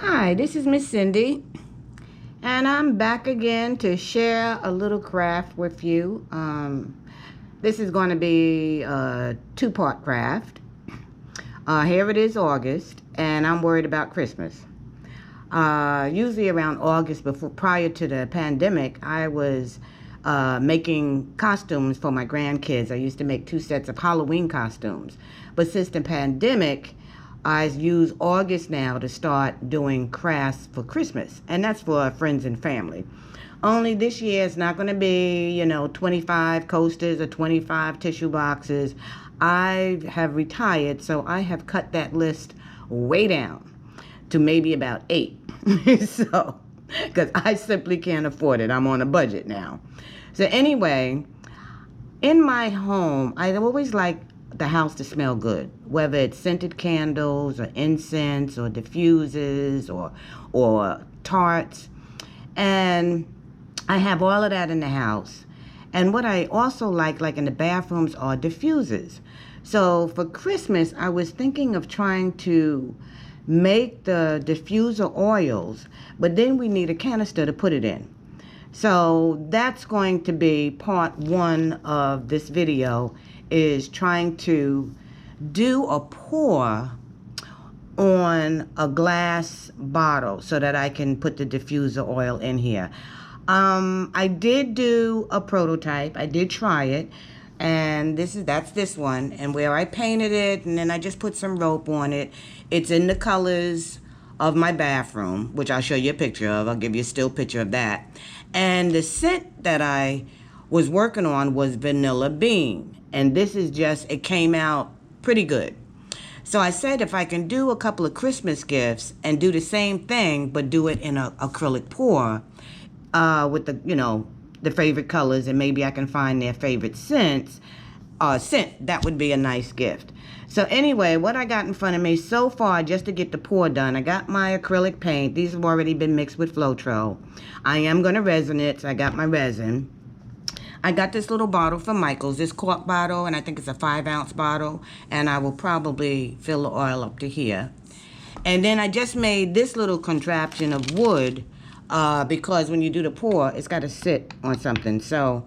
Hi, this is Miss Cindy, and I'm back again to share a little craft with you. This is going to be a two-part craft. Here it is August, and I'm worried about Christmas. Usually around August, prior to the pandemic, I was making costumes for my grandkids. I used to make 2 sets of Halloween costumes. But since the pandemic, I use August now to start doing crafts for Christmas, and that's for friends and family. Only this year it's not going to be, 25 coasters or 25 tissue boxes. I have retired, so I have cut that list way down to maybe about 8. So, because I simply can't afford it. I'm on a budget now. So anyway, in my home, I always like the house to smell good, whether it's scented candles or incense or diffusers or tarts. And I have all of that in the house. And what I also like in the bathrooms, are diffusers. So for Christmas, I was thinking of trying to make the diffuser oils, but then we need a canister to put it in. So that's going to be part 1 of this video, is trying to do a pour on a glass bottle so that I can put the diffuser oil in here. I did do a prototype. I did try it, and that's this one, and where I painted it, and then I just put some rope on it. It's in the colors of my bathroom, which I'll show you a picture of. I'll give you a still picture of that. And the scent that I was working on was vanilla bean, and this is just, it came out pretty good. So I said if I can do a couple of Christmas gifts and do the same thing, but do it in an acrylic pour, with the favorite colors, and maybe I can find their favorite scent, that would be a nice gift. So anyway, what I got in front of me so far, just to get the pour done, I got my acrylic paint. These have already been mixed with Flotro. I am going to resin it, so I got my resin. I got this little bottle from Michael's, this cork bottle, and I think it's a 5-ounce bottle, and I will probably fill the oil up to here. And then I just made this little contraption of wood, because when you do the pour, it's got to sit on something. So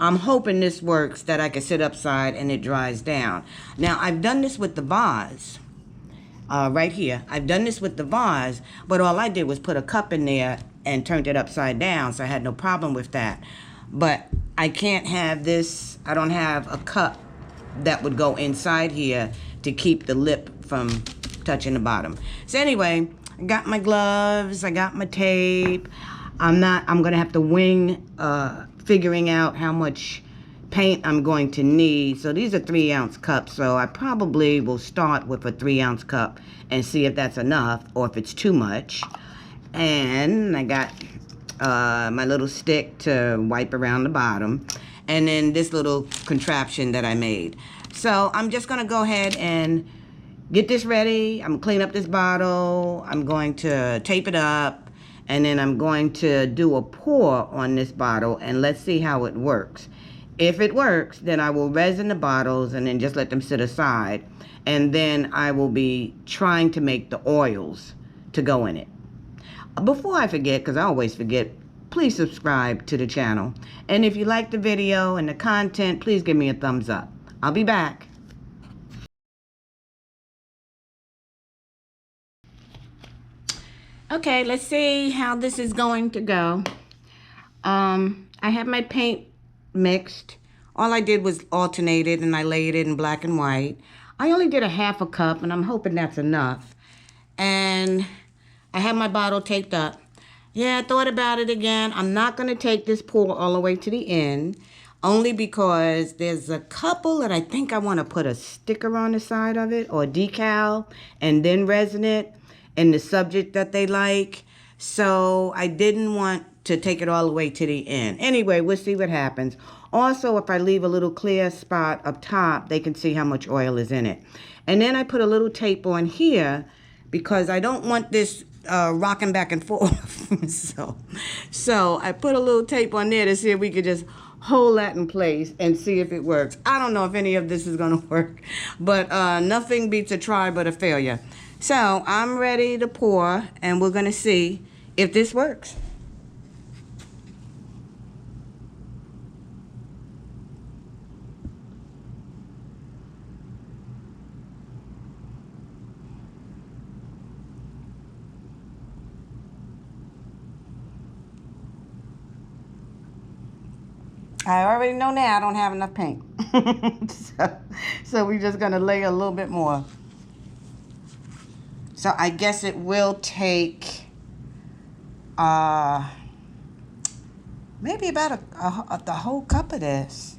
I'm hoping this works, that I can sit upside and it dries down. Now, I've done this with the vase, right here. I've done this with the vase, but all I did was put a cup in there and turned it upside down, so I had no problem with that. But I can't have this, I don't have a cup that would go inside here to keep the lip from touching the bottom. So anyway, I got my gloves, I got my tape. I'm gonna have to wing figuring out how much paint I'm going to need. So these are 3-ounce cups, so I probably will start with a 3-ounce cup and see if that's enough or if it's too much. And I got my little stick to wipe around the bottom, and then this little contraption that I made. So I'm just gonna go ahead and get this ready. I'm gonna clean up this bottle. I'm going to tape it up, and then I'm going to do a pour on this bottle, and let's see how it works. If it works, then I will resin the bottles and then just let them sit aside, and then I will be trying to make the oils to go in it. Before I forget, because I always forget, please subscribe to the channel. And if you like the video and the content, please give me a thumbs up. I'll be back. Okay, let's see how this is going to go. I have my paint mixed. All I did was alternate it, and I laid it in black and white. I only did a 1/2 cup, and I'm hoping that's enough. And I have my bottle taped up. Yeah, I thought about it again. I'm not going to take this pour all the way to the end, only because there's a couple that I think I want to put a sticker on the side of it, or a decal, and then resin it in the subject that they like. So I didn't want to take it all the way to the end. Anyway, we'll see what happens. Also, if I leave a little clear spot up top, they can see how much oil is in it. And then I put a little tape on here because I don't want this rocking back and forth. so I put a little tape on there to see if we could just hold that in place and see if it works. I don't know if any of this is going to work, but nothing beats a try but a failure. So I'm ready to pour, and we're going to see if this works. I already know now I don't have enough paint. so we're just going to lay a little bit more. So I guess it will take maybe about the whole cup of this.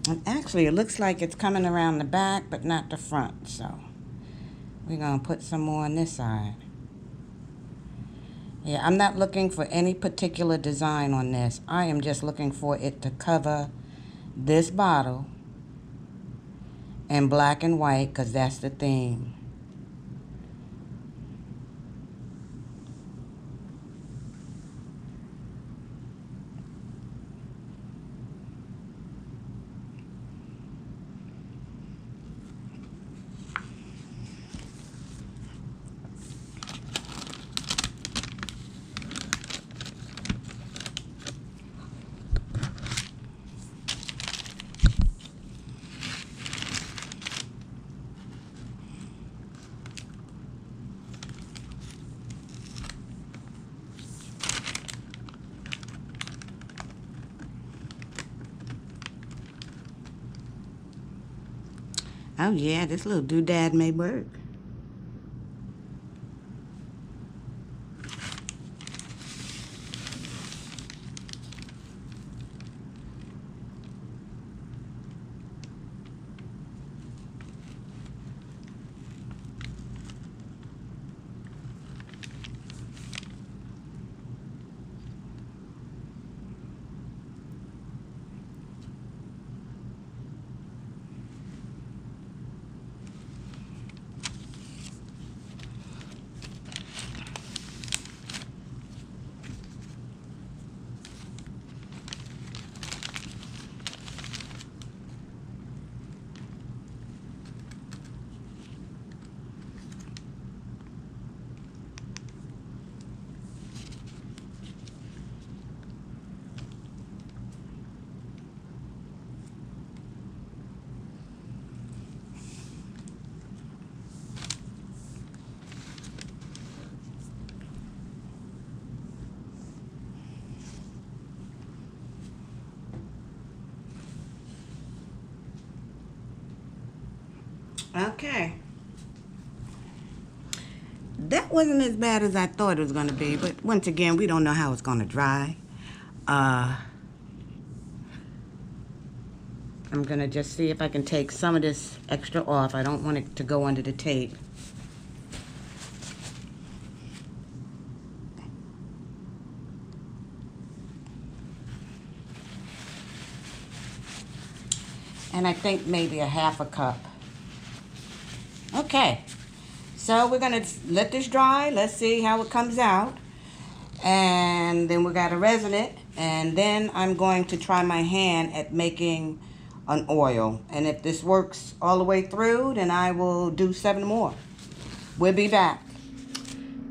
And actually, it looks like it's coming around the back, but not the front. So we're going to put some more on this side. Yeah, I'm not looking for any particular design on this. I am just looking for it to cover this bottle in black and white, because that's the theme. Oh yeah, this little doodad may work. Okay. That wasn't as bad as I thought it was going to be, but once again, we don't know how it's going to dry. I'm going to just see if I can take some of this extra off. I don't want it to go under the tape. And I think maybe a half a cup. Okay. So we're going to let this dry. Let's see how it comes out. And then we got to resin it. And then I'm going to try my hand at making an oil. And if this works all the way through, then I will do 7 more. We'll be back.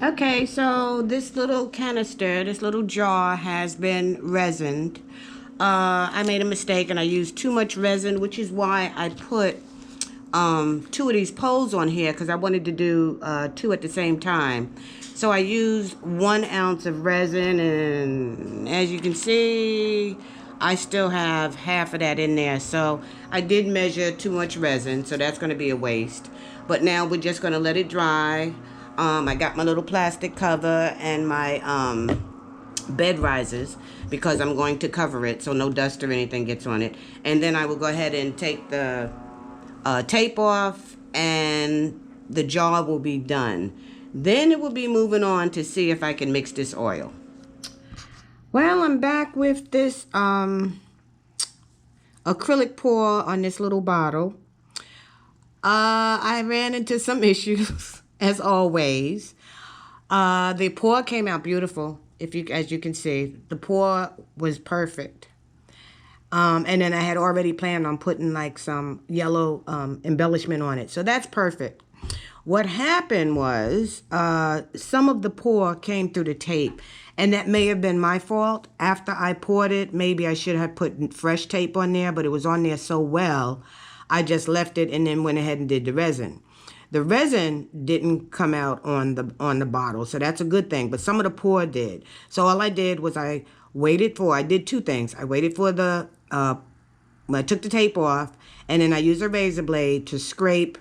Okay, so this little canister, this little jar has been resined. I made a mistake and I used too much resin, which is why I put 2 of these poles on here, because I wanted to do 2 at the same time. So I used 1 ounce of resin, and as you can see, I still have half of that in there. So I did measure too much resin, so that's going to be a waste. But now we're just going to let it dry. I got my little plastic cover and my bed risers, because I'm going to cover it so no dust or anything gets on it. And then I will go ahead and take the tape off, and the jar will be done. Then it will be moving on to see if I can mix this oil. Well, I'm back with this acrylic pour on this little bottle. I ran into some issues, as always. The pour came out beautiful. As you can see, the pour was perfect. And then I had already planned on putting like some yellow embellishment on it. So that's perfect. What happened was some of the pour came through the tape. And that may have been my fault. After I poured it, maybe I should have put fresh tape on there, but it was on there so well, I just left it and then went ahead and did the resin. The resin didn't come out on the bottle, so that's a good thing. But some of the pour did. So all I did was I did two things. I waited for when I took the tape off, and then I used a razor blade to scrape,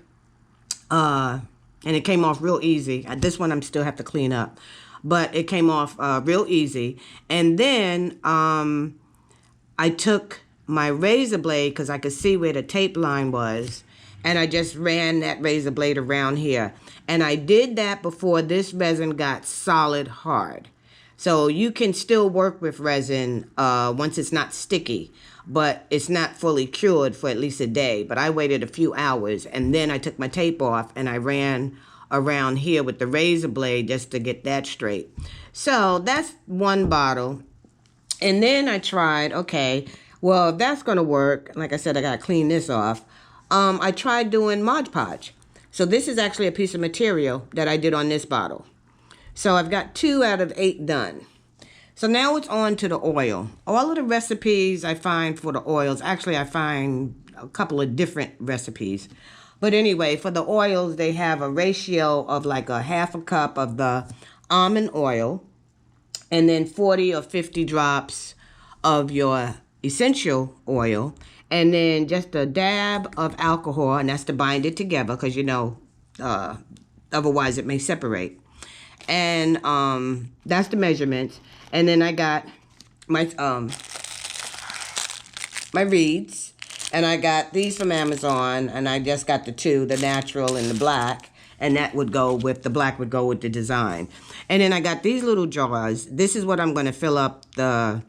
and it came off real easy. This one I'm still have to clean up, but it came off real easy. And then I took my razor blade, because I could see where the tape line was, and I just ran that razor blade around here. And I did that before this resin got solid hard. So you can still work with resin once it's not sticky, but it's not fully cured for at least a day. But I waited a few hours, and then I took my tape off and I ran around here with the razor blade just to get that straight. So that's one bottle. And then I tried, okay, well, if that's going to work, like I said, I got to clean this off. I tried doing Mod Podge. So this is actually a piece of material that I did on this bottle. So I've got 2 out of 8 done. So now it's on to the oil. All of the recipes I find for the oils, actually I find a couple of different recipes. But anyway, for the oils, they have a ratio of like a half a cup of the almond oil, and then 40 or 50 drops of your essential oil, and then just a dab of alcohol, and that's to bind it together, because otherwise it may separate. And that's the measurements. And then I got my my reeds, and I got these from Amazon, and I just got the 2, the natural and the black, and that would go with the black would go with the design. And then I got these little jars. This is what I'm going to fill up the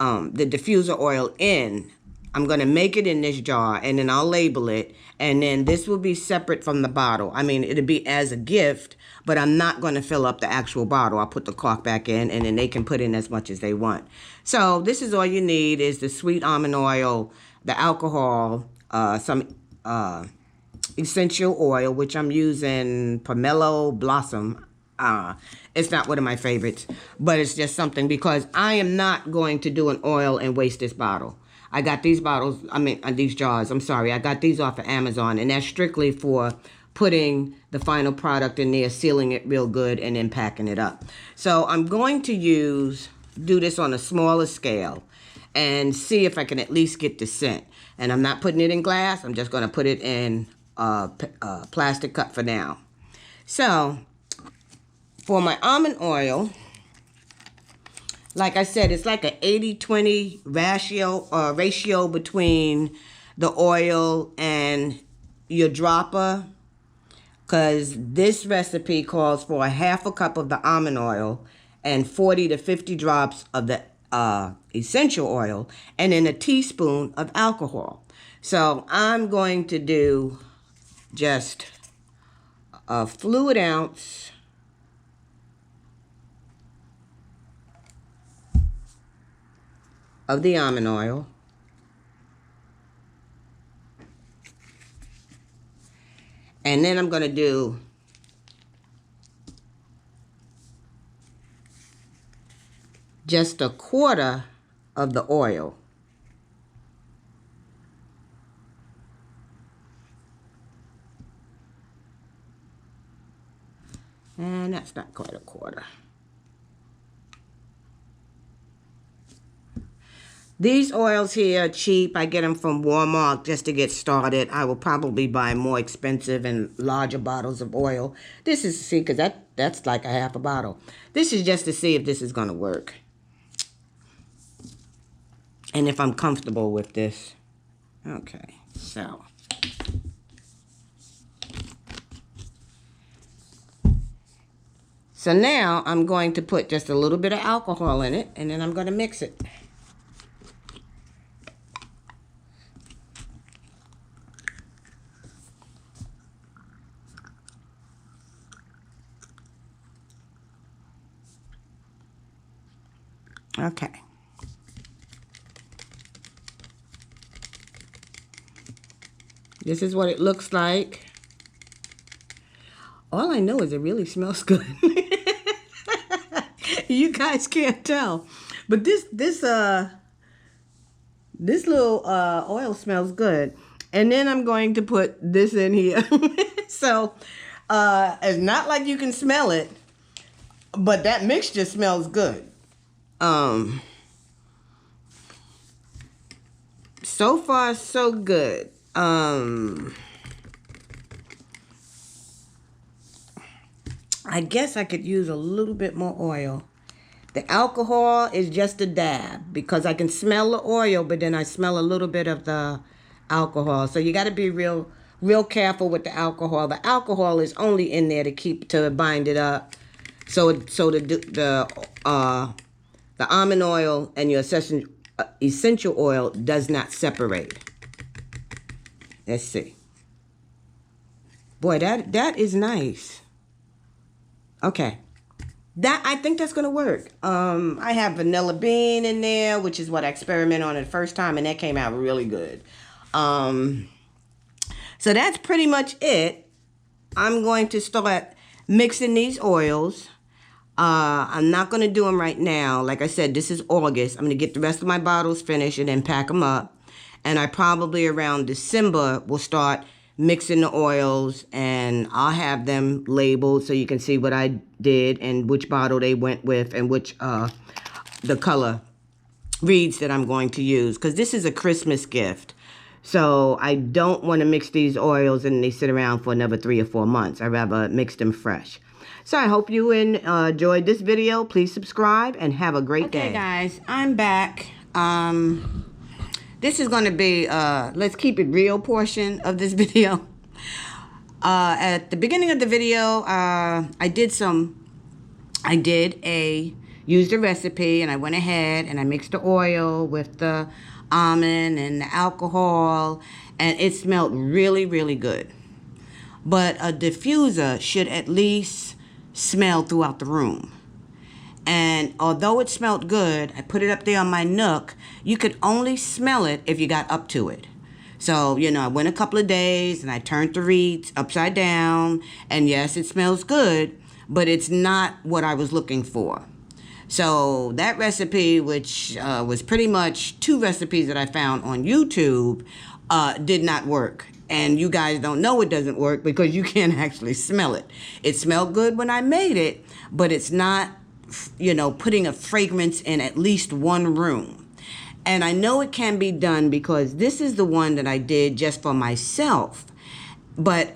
diffuser oil in. I'm going to make it in this jar, and then I'll label it, and then this will be separate from the bottle. I mean, it'll be as a gift, but I'm not going to fill up the actual bottle. I'll put the cork back in, and then they can put in as much as they want. So this is all you need, is the sweet almond oil, the alcohol, some essential oil, which I'm using Pomelo Blossom. It's not one of my favorites, but it's just something, because I am not going to do an oil and waste this bottle. I got these these jars, I'm sorry. I got these off of Amazon, and that's strictly for putting the final product in there, sealing it real good, and then packing it up. So I'm going to do this on a smaller scale and see if I can at least get the scent. And I'm not putting it in glass. I'm just going to put it in a plastic cup for now. So for my almond oil, like I said, it's like an 80-20 ratio between the oil and your dropper, because this recipe calls for a half a cup of the almond oil and 40 to 50 drops of the essential oil, and then a teaspoon of alcohol. So I'm going to do just a fluid ounce of the almond oil, and then I'm going to do just a quarter of the oil. And that's not quite a quarter. These oils here are cheap. I get them from Walmart just to get started. I will probably buy more expensive and larger bottles of oil. This is, see, because that's like a half a bottle. This is just to see if this is going to work, and if I'm comfortable with this. Okay, so. So now I'm going to put just a little bit of alcohol in it, and then I'm going to mix it. Okay. This is what it looks like. All I know is it really smells good. You guys can't tell. But this little oil smells good. And then I'm going to put this in here. So it's not like you can smell it, but that mixture smells good. So far so good. I guess I could use a little bit more oil. The alcohol is just a dab because I can smell the oil, but then I smell a little bit of the alcohol. So you got to be real careful with the alcohol. The alcohol is only in there to bind it up. So the almond oil and your essential oil does not separate. Let's see. Boy, that is nice. Okay. I think that's going to work. I have vanilla bean in there, which is what I experimented on it the first time, and that came out really good. So that's pretty much it. I'm going to start mixing these oils. I'm not going to do them right now. Like I said, this is August. I'm going to get the rest of my bottles finished and then pack them up. And I probably around December will start mixing the oils, and I'll have them labeled so you can see what I did and which bottle they went with and which the color reeds that I'm going to use, because this is a Christmas gift. So I don't want to mix these oils and they sit around for another 3 or 4 months. I'd rather mix them fresh. So I hope you enjoyed this video. Please subscribe and have a great day. Okay, guys, I'm back. This is going to be, let's keep it real portion of this video. At the beginning of the video, used a recipe, and I went ahead and I mixed the oil with the almond and the alcohol, and it smelled really, really good. But a diffuser should at least smell throughout the room. And although it smelled good, I put it up there on my nook. You could only smell it if you got up to it. So, I went a couple of days and I turned the reeds upside down. And yes, it smells good, but it's not what I was looking for. So that recipe, which was pretty much 2 recipes that I found on YouTube, did not work. And you guys don't know it doesn't work because you can't actually smell it. It smelled good when I made it, but it's not putting a fragrance in at least one room. And I know it can be done because this is the one that I did just for myself. But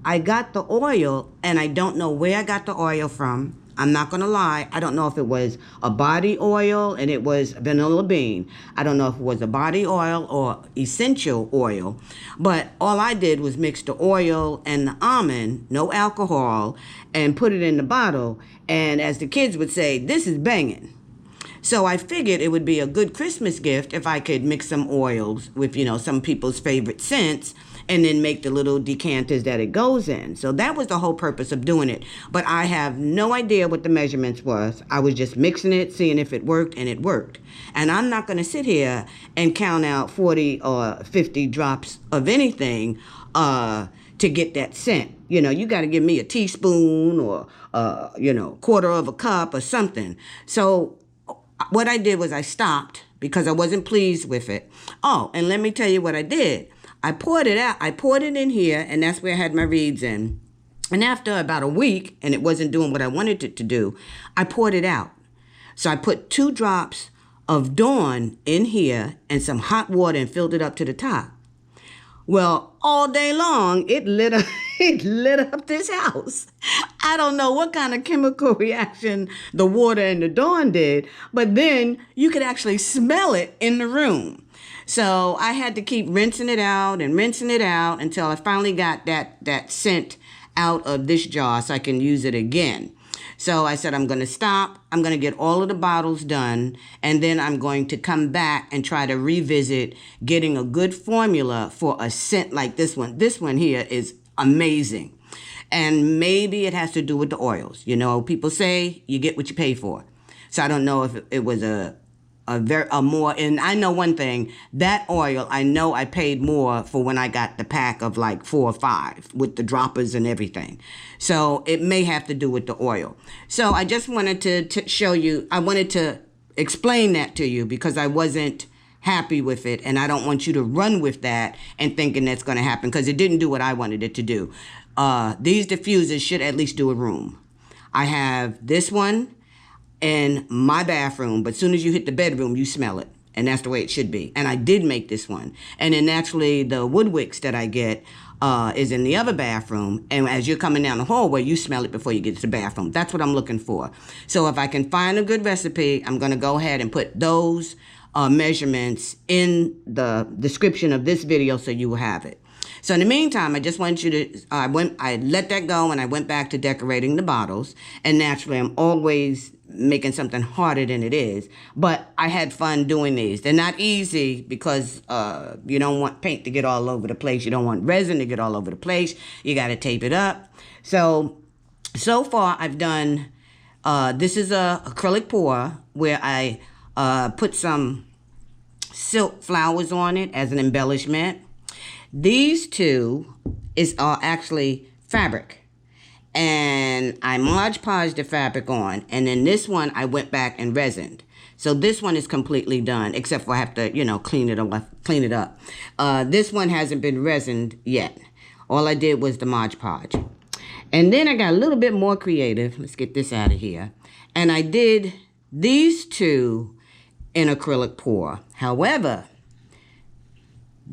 I got the oil, and I don't know where I got the oil from. I'm not going to lie. I don't know if it was a body oil and it was vanilla bean. I don't know if it was a body oil or essential oil. But all I did was mix the oil and the almond, no alcohol, and put it in the bottle. And as the kids would say, this is banging. So I figured it would be a good Christmas gift if I could mix some oils with, some people's favorite scents, and then make the little decanters that it goes in. So that was the whole purpose of doing it. But I have no idea what the measurements was. I was just mixing it, seeing if it worked, and it worked. And I'm not going to sit here and count out 40 or 50 drops of anything to get that scent. You got to give me a teaspoon or, quarter of a cup or something. So what I did was I stopped because I wasn't pleased with it. Oh, and let me tell you what I did. I poured it out. I poured it in here, and that's where I had my reeds in. And after about a week, and it wasn't doing what I wanted it to do, I poured it out. So I put 2 drops of Dawn in here and some hot water and filled it up to the top. Well, all day long, it lit up this house. I don't know what kind of chemical reaction the water and the Dawn did, but then you could actually smell it in the room. So I had to keep rinsing it out until I finally got that scent out of this jar so I can use it again. So I said, I'm going to stop. I'm going to get all of the bottles done, and then I'm going to come back and try to revisit getting a good formula for a scent like this one. This one here is amazing. And maybe it has to do with the oils. People say you get what you pay for. So I don't know if it was a a more, and I know one thing, that oil, I know I paid more for when I got the pack of like 4 or 5 with the droppers and everything. So it may have to do with the oil. So I just wanted to show you, I wanted to explain that to you because I wasn't happy with it, and I don't want you to run with that and thinking that's going to happen, because it didn't do what I wanted it to do. These diffusers should at least do a room. I have this one in my bathroom, but as soon as you hit the bedroom, you smell it, and that's the way it should be. And I did make this one, and then naturally the wood wicks that I get is in the other bathroom, and as you're coming down the hallway, you smell it before you get to the bathroom. That's what I'm looking for. So if I can find a good recipe, I'm going to go ahead and put those measurements in the description of this video so you will have it. So in the meantime, I just want you to, I let that go, and I went back to decorating the bottles. And naturally, I'm always making something harder than it is. But I had fun doing these. They're not easy because you don't want paint to get all over the place. You don't want resin to get all over the place. You got to tape it up. So far I've done, this is a acrylic pour where I put some silk flowers on it as an embellishment. These two are actually fabric, and I Mod Podged the fabric on, and then this one I went back and resined. So this one is completely done, except for I have to, clean it up. This one hasn't been resined yet. All I did was the Mod Podge. And then I got a little bit more creative. Let's get this out of here. And I did these two in acrylic pour. However,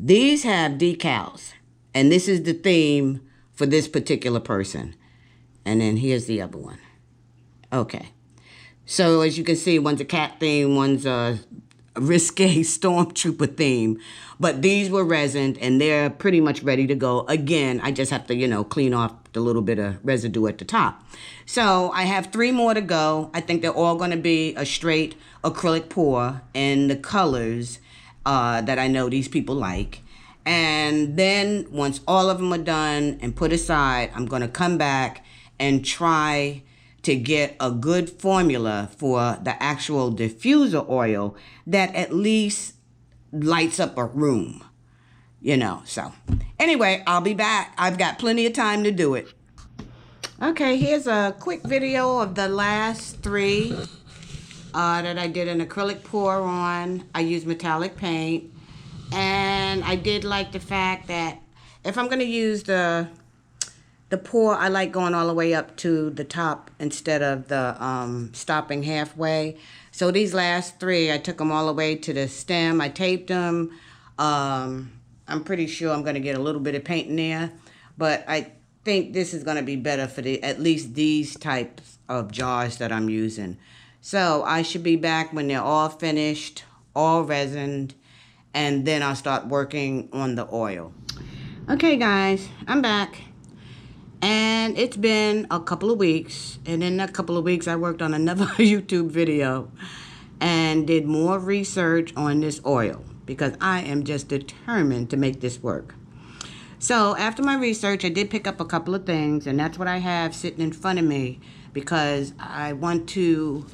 these have decals, and this is the theme for this particular person. And then here's the other one. Okay. So as you can see, one's a cat theme, one's a risque stormtrooper theme. But these were resined, and they're pretty much ready to go. Again, I just have to, clean off the little bit of residue at the top. So I have 3 more to go. I think they're all going to be a straight acrylic pour in the colors that I know these people like. And then once all of them are done and put aside, I'm going to come back and try to get a good formula for the actual diffuser oil that at least lights up a room, So anyway, I'll be back. I've got plenty of time to do it. Okay, here's a quick video of the last 3 that I did an acrylic pour on. I used metallic paint, and I did like the fact that if I'm going to use the pour, I like going all the way up to the top instead of the stopping halfway. So these last 3, I took them all the way to the stem. I taped them. I'm pretty sure I'm going to get a little bit of paint in there, but I think this is going to be better for at least these types of jars that I'm using. So I should be back when they're all finished, all resined, and then I'll start working on the oil. Okay guys, I'm back. And it's been a couple of weeks, and in a couple of weeks I worked on another YouTube video and did more research on this oil because I am just determined to make this work. So after my research, I did pick up a couple of things, and that's what I have sitting in front of me because I want to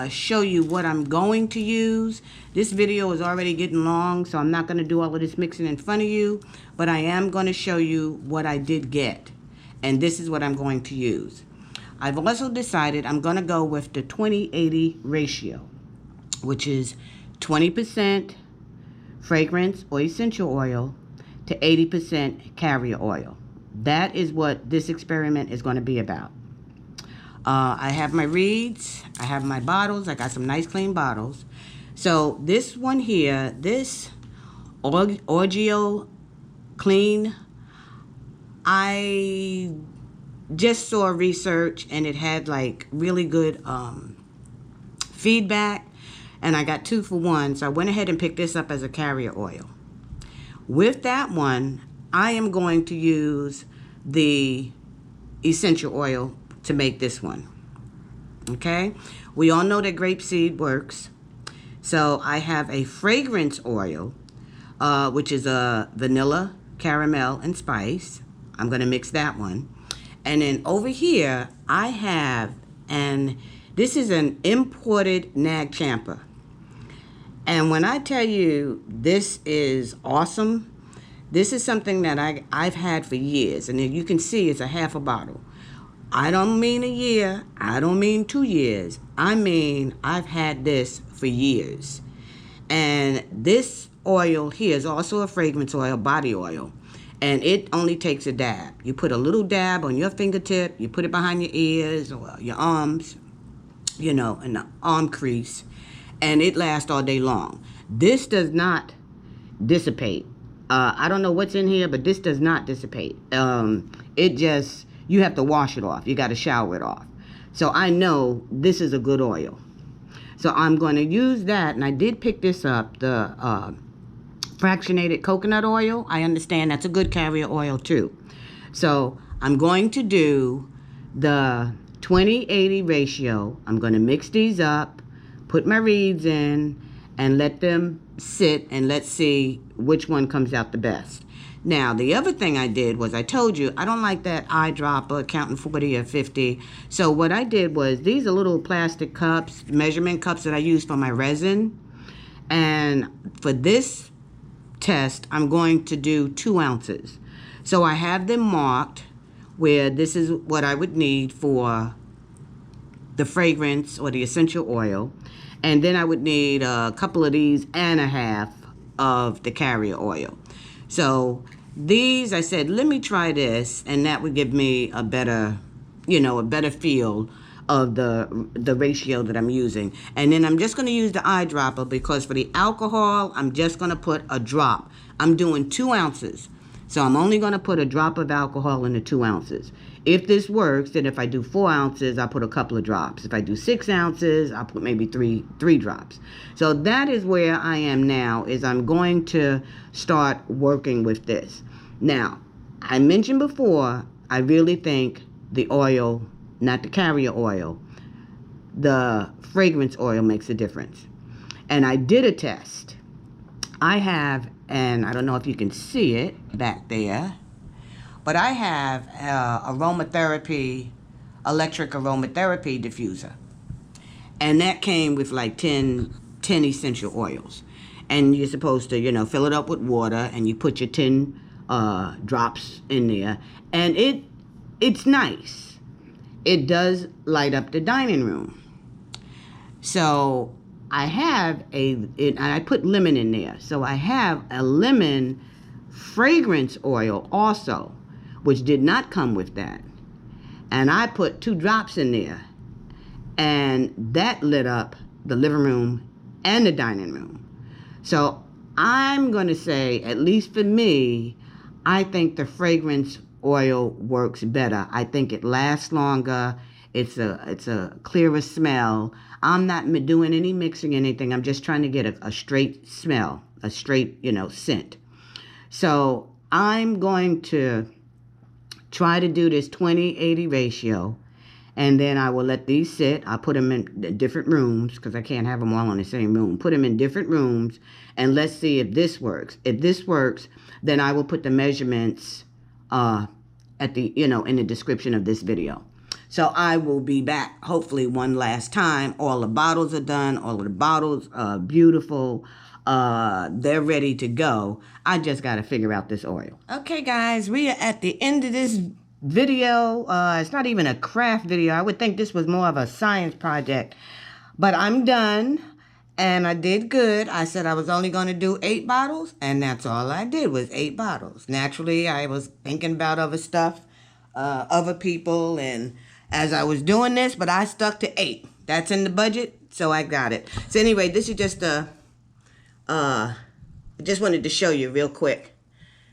show you what I'm going to use. This video is already getting long, so I'm not going to do all of this mixing in front of you, but I am going to show you what I did get, and this is what I'm going to use. I've also decided I'm going to go with the 20-80 ratio, which is 20% fragrance or essential oil to 80% carrier oil. That is what this experiment is going to be about. I have my reeds, I have my bottles, I got some nice clean bottles. So this one here, this Augeo Clean, I just saw research and it had like really good feedback, and I got 2 for 1, so I went ahead and picked this up as a carrier oil. With that one, I am going to use the essential oil to make this one. Okay, we all know that grapeseed works, so I have a fragrance oil, which is a vanilla, caramel, and spice. I'm going to mix that one. And then over here, I have, and this is an imported Nag champer. And when I tell you this is awesome, this is something that I've had for years. And you can see it's a half a bottle. I don't mean a year. I don't mean 2 years. I mean I've had this for years. And this oil here is also a fragrance oil, body oil. And it only takes a dab. You put a little dab on your fingertip. You put it behind your ears or your arms, in the arm crease. And it lasts all day long. This does not dissipate. I don't know what's in here, but this does not dissipate. You have to wash it off. You got to shower it off. So I know this is a good oil. So I'm going to use that, and I did pick this up, the fractionated coconut oil. I understand that's a good carrier oil too. So I'm going to do the 20-80 ratio. I'm going to mix these up, put my reeds in, and let them sit, and let's see which one comes out the best. Now, the other thing I did was I told you I don't like that eyedropper counting 40 or 50. So what I did was these are little plastic cups, measurement cups that I use for my resin. And for this test, I'm going to do 2 ounces. So I have them marked where this is what I would need for the fragrance or the essential oil. And then I would need a couple of these and a half of the carrier oil. So these, I said, let me try this, and that would give me a better feel of the ratio that I'm using. And then I'm just going to use the eyedropper because for the alcohol, I'm just going to put a drop. I'm doing 2 ounces. So I'm only going to put a drop of alcohol in the 2 ounces. If this works, then if I do 4 ounces, I'll put a couple of drops. If I do 6 ounces, I'll put maybe three drops. So that is where I am now, is I'm going to start working with this. Now, I mentioned before, I really think the oil, not the carrier oil, the fragrance oil makes a difference. And I did a test. I have, and I don't know if you can see it back there, but I have electric aromatherapy diffuser. And that came with like 10 essential oils. And you're supposed to, fill it up with water, and you put your 10 drops in there. And it's nice. It does light up the dining room. So I have and I put lemon in there. So I have a lemon fragrance oil also, which did not come with that. And I put 2 drops in there. And that lit up the living room and the dining room. So I'm going to say, at least for me, I think the fragrance oil works better. I think it lasts longer. It's a clearer smell. I'm not doing any mixing, anything. I'm just trying to get a straight smell, a straight, scent. So I'm going to try to do this 20-80 ratio, and then I will let these sit. I'll put them in different rooms because I can't have them all in the same room. Put them in different rooms, and let's see if this works. If this works, then I will put the measurements at the, in the description of this video. So I will be back hopefully one last time. All the bottles are done. All of the bottles are beautiful. They're ready to go. I just got to figure out this oil. Okay, guys, we are at the end of this video. It's not even a craft video. I would think this was more of a science project. But I'm done. And I did good. I said I was only going to do 8 bottles. And that's all I did was 8 bottles. Naturally, I was thinking about other stuff, other people, and as I was doing this, but I stuck to 8. That's in the budget, so I got it. So anyway, this is just I just wanted to show you real quick.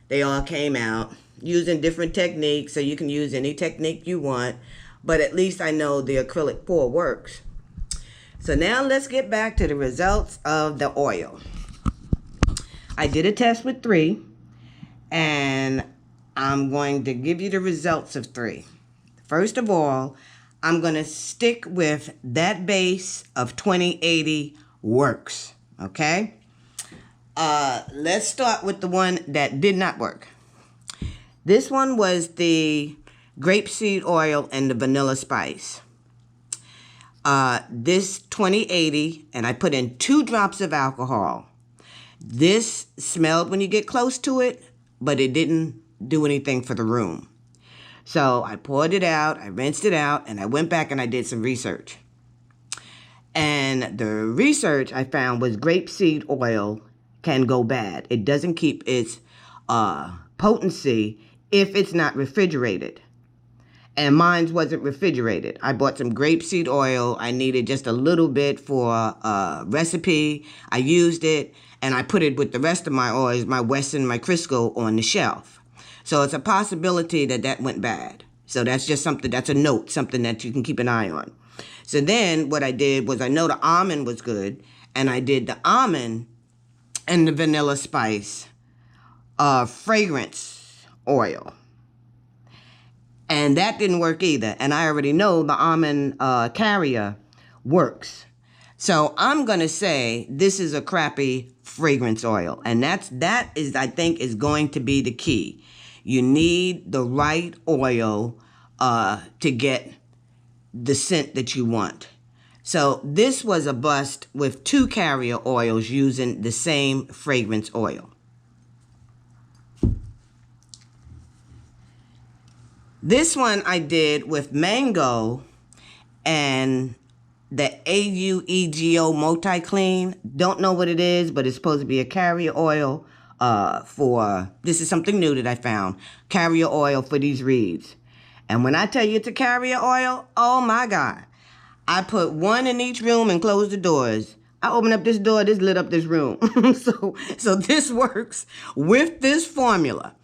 They all came out using different techniques, so you can use any technique you want, but at least I know the acrylic pour works. So now let's get back to the results of the oil. I did a test with 3, and I'm going to give you the results of 3. First of all, I'm going to stick with that base of 20-80 works, okay? Let's start with the one that did not work. This one was the grapeseed oil and the vanilla spice. This 2080, and I put in 2 drops of alcohol. This smelled when you get close to it, but it didn't do anything for the room. So I poured it out, I rinsed it out, and I went back and I did some research. And the research I found was grapeseed oil can go bad. It doesn't keep its potency if it's not refrigerated. And mine wasn't refrigerated. I bought some grapeseed oil. I needed just a little bit for a recipe. I used it, and I put it with the rest of my oils, my Wesson, my Crisco, on the shelf. So it's a possibility that that went bad. So that's just something, that's a note, something that you can keep an eye on. So then what I did was I know the almond was good, and I did the almond and the vanilla spice fragrance oil. And that didn't work either. And I already know the almond carrier works. So I'm going to say this is a crappy fragrance oil. And that is, I think, is going to be the key. You need the right oil to get the scent that you want. So this was a bust with 2 carrier oils using the same fragrance oil. This one I did with Mango and the Augeo Multi-Clean. Don't know what it is, but it's supposed to be a carrier oil this is something new that I found. Carrier oil for these reeds. And when I tell you it's a carrier oil, oh my God. I put 1 in each room and closed the doors. I opened up this door, this lit up this room. So this works with this formula.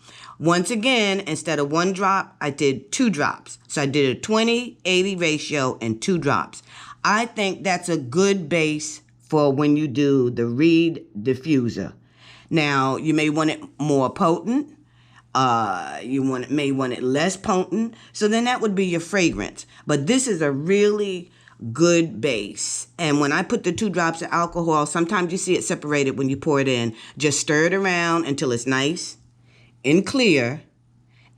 Once again, instead of 1 drop, I did 2 drops. So I did a 20-80 ratio and 2 drops. I think that's a good base for when you do the reed diffuser. Now, you may want it more potent. May want it less potent. So then that would be your fragrance. But this is a really good base. And when I put the 2 drops of alcohol, sometimes you see it separated when you pour it in. Just stir it around until it's nice and clear,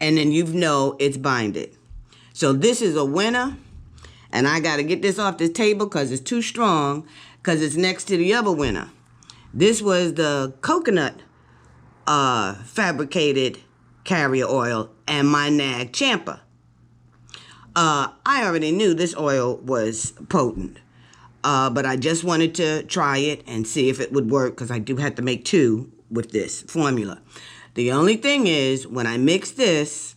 and then you know it's binded. So this is a winner, and I got to get this off the table because it's too strong, because it's next to the other winner. This was the coconut fabricated carrier oil and my Nag Champa. I already knew this oil was potent, but I just wanted to try it and see if it would work, because I do have to make 2 with this formula. The only thing is, when I mix this,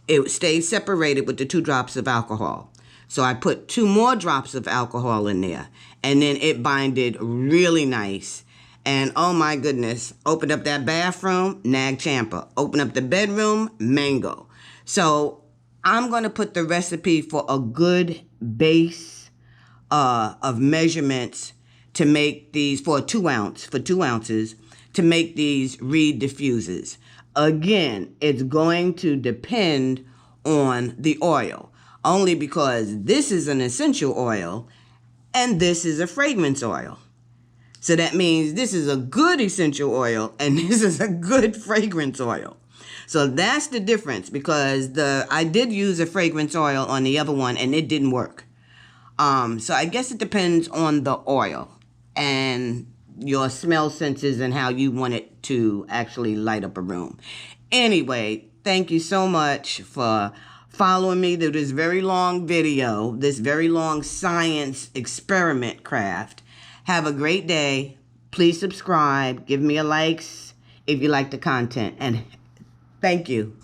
it stays separated with the 2 drops of alcohol. So I put 2 more drops of alcohol in there, and then it binded really nice. And oh my goodness, opened up that bathroom, Nag Champa. Open up the bedroom, Mango. So I'm going to put the recipe for a good base of measurements to make these for 2 ounces, to make these reed diffusers. Again, it's going to depend on the oil, only because this is an essential oil and this is a fragrance oil. So that means this is a good essential oil and this is a good fragrance oil. So that's the difference, because I did use a fragrance oil on the other one and it didn't work. So I guess it depends on the oil and your smell senses and how you want it to actually light up a room. Anyway, thank you so much for following me through this very long video, this very long science experiment craft. Have a great day. Please subscribe. Give me a likes if you like the content. And thank you.